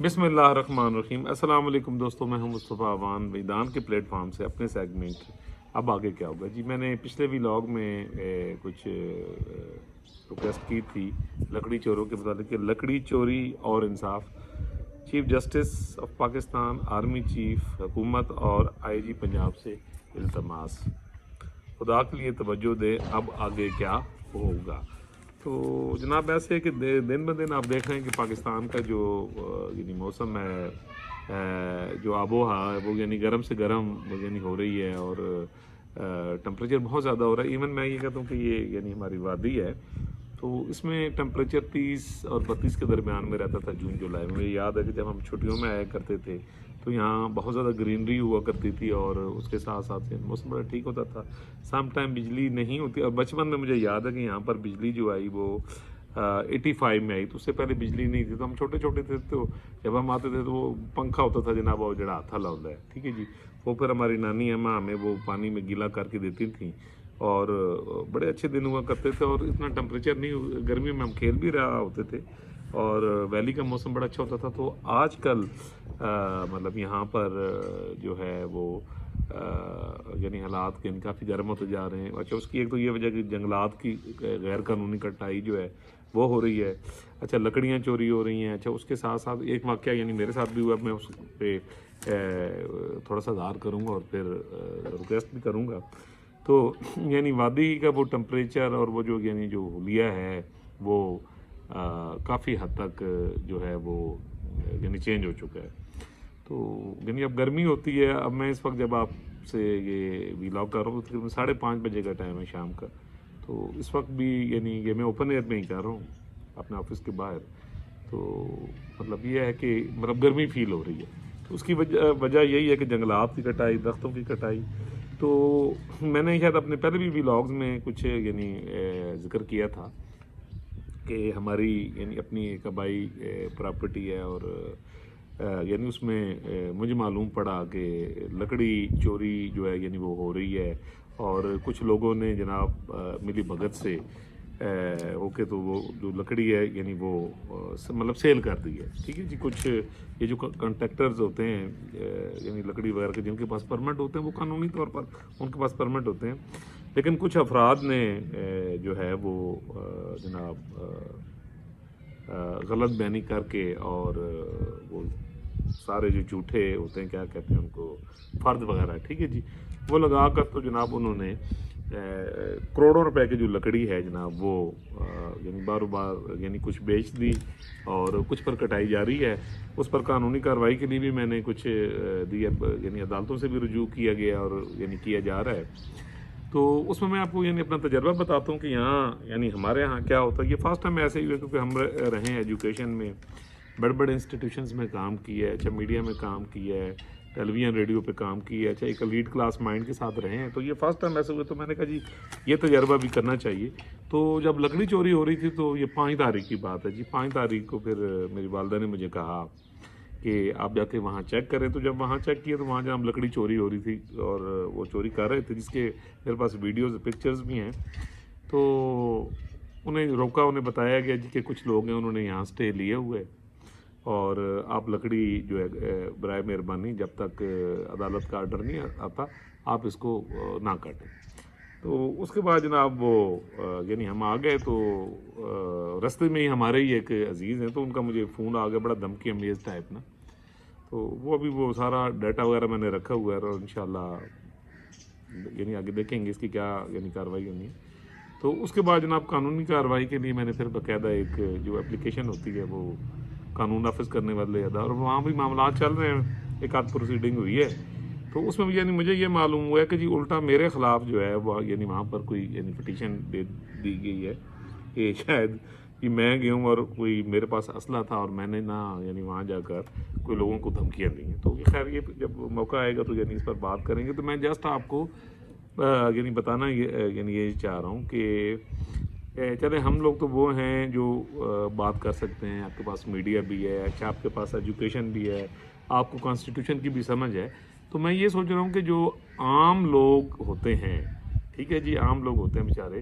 بسم اللہ الرحمن الرحیم۔ السلام علیکم دوستوں، میں ہوں مصطفیٰ عوان میدان کے پلیٹ فارم سے اپنے سیگمنٹ اب آگے کیا ہوگا جی۔ میں نے پچھلے ولاگ میں کچھ ریکویسٹ کی تھی لکڑی چوروں کے متعلق کہ لکڑی چوری اور انصاف، chief justice of Pakistan, army chief, حکومت اور آئی جی پنجاب سے التماس، خدا کے لیے توجہ دے، اب آگے کیا ہوگا۔ تو جناب ایسے ہے کہ دن بہ دن آپ دیکھ رہے ہیں کہ پاکستان کا جو یعنی موسم ہے، جو آب و ہوا ہے وہ یعنی گرم سے گرم یعنی ہو رہی ہے، اور ٹمپریچر بہت زیادہ ہو رہا ہے۔ ایون میں یہ کہتا ہوں کہ یہ یعنی ہماری وادی ہے تو اس میں ٹمپریچر 30 اور 32 کے درمیان میں رہتا تھا جون جولائی میں۔ مجھے یاد ہے کہ جب ہم چھٹیوں میں آیا کرتے تھے تو یہاں بہت زیادہ گرینری ہوا کرتی تھی، اور اس کے ساتھ ساتھ موسم بڑا ٹھیک ہوتا تھا۔ سم ٹائم بجلی نہیں ہوتی، اور بچپن میں مجھے یاد ہے کہ یہاں پر بجلی جو آئی وہ 85 میں آئی، تو اس سے پہلے بجلی نہیں تھی، تو ہم چھوٹے چھوٹے تھے، تو جب ہم آتے تھے تو وہ پنکھا ہوتا تھا جناب، وہ جڑا ہاتھا لاؤں ہے، ٹھیک ہے جی، وہ پھر ہماری نانی اماں ہمیں وہ پانی میں گیلا کر کے دیتی تھیں، اور بڑے اچھے دن ہوا کرتے تھے، اور اتنا ٹمپریچر نہیں، گرمیوں میں ہم کھیل بھی رہا ہوتے تھے، اور ویلی کا موسم بڑا اچھا ہوتا تھا۔ تو آج کل مطلب یہاں پر جو ہے وہ یعنی حالات یعنی کافی گرم ہوتے جا رہے ہیں۔ اچھا، اس کی ایک تو یہ وجہ کہ جنگلات کی غیر قانونی کٹائی جو ہے وہ ہو رہی ہے، اچھا لکڑیاں چوری ہو رہی ہیں، اچھا اس کے ساتھ ساتھ ایک واقعہ یعنی میرے ساتھ بھی ہوا، میں اس پہ تھوڑا سا اظہار کروں گا اور پھر ریکویسٹ بھی کروں گا۔ تو یعنی وادی کا وہ ٹمپریچر اور وہ جو یعنی جو حلیہ ہے وہ کافی حد تک جو ہے وہ یعنی چینج ہو چکا ہے۔ تو یعنی اب گرمی ہوتی ہے، اب میں اس وقت جب آپ سے یہ ولاگ کر رہا ہوں تو تقریباً 5:30 بجے کا ٹائم ہے شام کا، تو اس وقت بھی یعنی یہ میں اوپن ایئر میں ہی کر رہا ہوں اپنے آفس کے باہر، تو مطلب یہ ہے کہ مطلب گرمی فیل ہو رہی ہے۔ تو اس کی وجہ یہی ہے کہ جنگلات کی کٹائی، درختوں کی کٹائی۔ تو میں نے شاید اپنے پہلے بھی ولاگز میں کچھ یعنی ذکر کیا تھا کہ ہماری یعنی اپنی ایک آبائی پراپرٹی ہے، اور یعنی اس میں مجھے معلوم پڑا کہ لکڑی چوری جو ہے یعنی وہ ہو رہی ہے، اور کچھ لوگوں نے جناب ملی بھگت سے ہو کے تو وہ جو لکڑی ہے یعنی وہ مطلب سیل کر دی ہے، ٹھیک ہے جی۔ کچھ یہ جو کنٹریکٹرز ہوتے ہیں یعنی لکڑی وغیرہ کے، جن کے پاس پرمٹ ہوتے ہیں، وہ قانونی طور پر ان کے پاس پرمٹ ہوتے ہیں، لیکن کچھ افراد نے جو ہے وہ جناب غلط بیانی کر کے، اور وہ سارے جو جھوٹے ہوتے ہیں، کیا کہتے ہیں ان کو، فرد وغیرہ، ٹھیک ہے جی، وہ لگا کر تو جناب انہوں نے کروڑوں روپے کی جو لکڑی ہے جناب وہ یعنی بار بار یعنی کچھ بیچ دی، اور کچھ پر کٹائی جاری ہے۔ اس پر قانونی کارروائی کے لیے بھی میں نے کچھ دی، یعنی عدالتوں سے بھی رجوع کیا گیا اور یعنی کیا جا رہا ہے۔ تو اس میں آپ کو یعنی اپنا تجربہ بتاتا ہوں کہ یہاں یعنی ہمارے یہاں کیا ہوتا ہے۔ یہ فرسٹ ٹائم ایسے ہی ہوا کیونکہ ہم رہے ہیں ایجوکیشن میں، بڑے بڑے انسٹیٹیوشنز میں کام کیا ہے، اچھا میڈیا میں کام کیا ہے، ٹیلی ویژن ریڈیو پہ کام کیا ہے، اچھا ایک لیڈ کلاس مائنڈ کے ساتھ رہے ہیں، تو یہ فرسٹ ٹائم ایسے ہوئے، تو میں نے کہا جی یہ تجربہ بھی کرنا چاہیے۔ تو جب لکڑی چوری ہو رہی تھی تو یہ 5 تاریخ کی بات ہے جی، 5 تاریخ کو پھر میری والدہ نے مجھے کہا کہ آپ جا کے وہاں چیک کریں۔ تو جب وہاں چیک کیا تو وہاں جب لکڑی چوری ہو رہی تھی، اور وہ چوری کر رہے تھے، جس کے میرے پاس ویڈیوز پکچرز بھی ہیں، تو انہیں روکا، انہیں بتایا گیا جی کہ کچھ لوگ ہیں انہوں نے یہاں سٹے لیے ہوئے، اور آپ لکڑی جو ہے برائے مہربانی جب تک عدالت کا آرڈر نہیں آتا آپ اس کو نہ کاٹیں۔ تو اس کے بعد جناب وہ یعنی ہم آ گئے، تو رستے میں ہی ہمارے ہی ایک عزیز ہیں، تو ان کا مجھے فون آ گیا، بڑا دھمکی امیز ٹائپ نا، تو وہ ابھی وہ سارا ڈیٹا وغیرہ میں نے رکھا ہوا ہے، اور انشاءاللہ یعنی آگے دیکھیں گے اس کی کیا یعنی کارروائی ہونی ہے۔ تو اس کے بعد جناب قانونی کارروائی کے لیے میں نے پھر باقاعدہ ایک جو اپلیکیشن ہوتی ہے وہ قانون نافذ کرنے والے ادا، اور وہاں بھی معاملات چل رہے ہیں، ایک آدھ پروسیڈنگ ہوئی ہے، تو اس میں یعنی مجھے یہ معلوم ہوا ہے کہ جی الٹا میرے خلاف جو ہے وہ یعنی وہاں پر کوئی یعنی پٹیشن دے دی گئی ہے کہ شاید کہ میں گیا ہوں اور کوئی میرے پاس اسلحہ تھا، اور میں نے نہ یعنی وہاں جا کر کوئی لوگوں کو دھمکیاں دی ہیں۔ تو خیر یہ جب موقع آئے گا تو یعنی اس پر بات کریں گے۔ تو میں جسٹ آپ کو یعنی بتانا یعنی یہ چاہ رہا ہوں کہ چلے ہم لوگ تو وہ ہیں جو بات کر سکتے ہیں، آپ کے پاس میڈیا بھی ہے، اچھا آپ کے پاس ایجوکیشن بھی ہے، آپ کو کانسٹیٹیوشن کی بھی سمجھ ہے، تو میں یہ سوچ رہا ہوں کہ جو عام لوگ ہوتے ہیں، ٹھیک ہے جی، عام لوگ ہوتے ہیں بیچارے،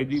IG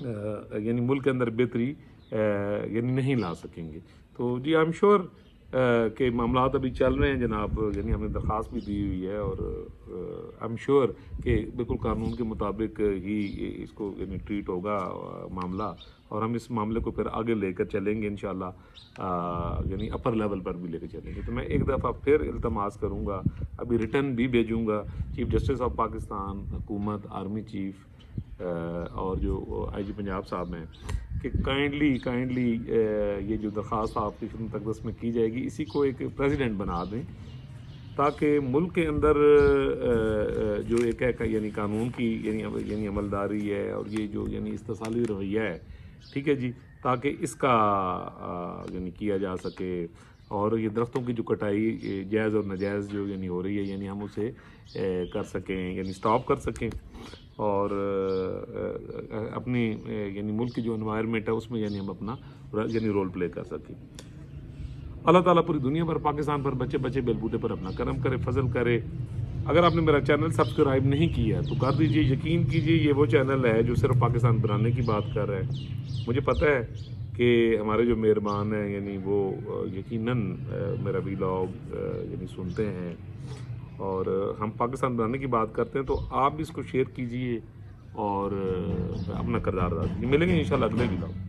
یعنی ملک کے اندر بہتری یعنی نہیں لا سکیں گے. تو جی آئی ایم شیور کہ معاملات ابھی چل رہے ہیں جناب, یعنی ہم نے درخواست بھی دی ہوئی ہے, اور آئی ایم شیور کہ بالکل قانون کے مطابق ہی اس کو یعنی ٹریٹ ہوگا معاملہ, اور ہم اس معاملے کو پھر آگے لے کر چلیں گے انشاءاللہ, یعنی اپر لیول پر بھی لے کے چلیں گے. تو میں ایک دفعہ پھر التماس کروں گا, ابھی ریٹرن بھی بھیجوں گا چیف جسٹس آف پاکستان, حکومت, آرمی چیف اور جو آئی جی پنجاب صاحب ہیں, کہ کائنڈلی یہ جو درخواست آپ کی خدمت تقدس میں کی جائے گی, اسی کو ایک پریزیڈنٹ بنا دیں, تاکہ ملک کے اندر جو ایک ہے یعنی قانون کی یعنی عملداری ہے, اور یہ جو یعنی استحصالی رویہ ہے, ٹھیک ہے جی, تاکہ اس کا یعنی کیا جا سکے, اور یہ درختوں کی جو کٹائی جائز اور ناجائز جو یعنی ہو رہی ہے, یعنی ہم اسے کر سکیں, یعنی سٹاپ کر سکیں, اور اپنی یعنی ملک کی جو انوائرمنٹ ہے اس میں یعنی ہم اپنا یعنی رول پلے کر سکیں. اللہ تعالیٰ پوری دنیا پر, پاکستان پر, بچے بچے بیل بوٹے پر اپنا کرم کرے, فضل کرے. اگر آپ نے میرا چینل سبسکرائب نہیں کیا تو کر دیجئے. یقین کیجئے یہ وہ چینل ہے جو صرف پاکستان بنانے کی بات کر رہا ہے. مجھے پتہ ہے کہ ہمارے جو مہربان ہیں یعنی وہ یقیناً میرا ویلاگ یعنی سنتے ہیں, اور ہم پاکستان بنانے کی بات کرتے ہیں, تو آپ بھی اس کو شیئر کیجئے اور اپنا کردار ادا کیجیے. ملیں گے انشاءاللہ اگلے ویلاگ.